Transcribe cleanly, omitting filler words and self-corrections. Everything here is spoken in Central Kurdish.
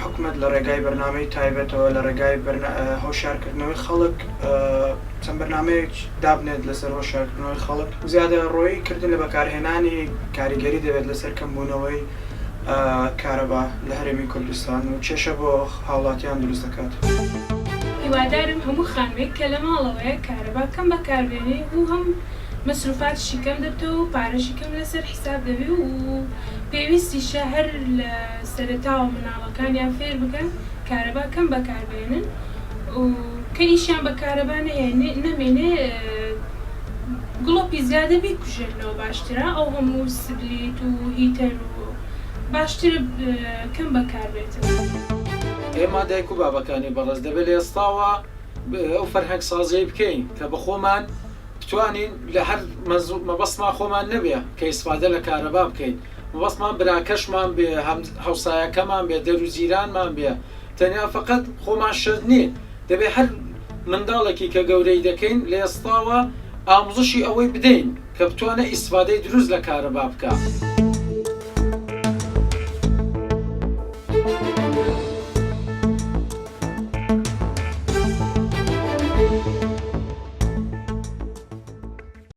حکومت لە ڕێگای بەرنامەی تایبەتەوە لە ڕێگای هۆشارکردنەوەی خەڵک چەند بەرنامەیەک دابنێت لەسەر هۆشارکردنەوەی خەڵک زیادە ڕۆیی کردن لە بەکارهێنانی کاریگەری دەبێت لەسەر کەمبوونەوەی کارەبا لە هەرێمی کوردستان و کێشە بۆ هاوڵاتیان دروست دەکات. هیوادارم هەموو خانوێک کە لە ماڵەوەیە کارەبا کەم بەکاربێنێ و هەم مەسروفاتشی کەم دەبێتەوە و پارەشی کەم لەسەر حیساب دەبێ و پێویستیشە هەر لە سەرەتاوە مناڵەکانیان فێر بکەن کارەبا کەم بەکاربێنن و کە ئیشیان بە کارەبا نەمێنێ گڵۆپی زیادە بیکوژێنەوە باشترە ئەو هەموو سبلیت و هیتەر و باشتر کەم بەکاربێتن. ئێمە دایک و بابەکانی بەڕێز دەبێت لە ئێستاوە ئەو فەرهەنگ سازیی بکەین کە بە خۆمان بتوانین لە هەر مەبەستمان خۆمان نەبێ کە ئیسفادە لە کارەبا بکەین مەبەستمان براکەشمان بێ هەوسایەکەمان بێ دەروزیرانمان بێ تەنیا فقط خۆمان شەرت نییە دەبێت هەر منداڵێکی کە گەورەی دەکەین لە ئێستاوە ئامۆزشی ئەوەی بدەین کە بتوانە ئیسفادەی دروست لە کارەبا بکە.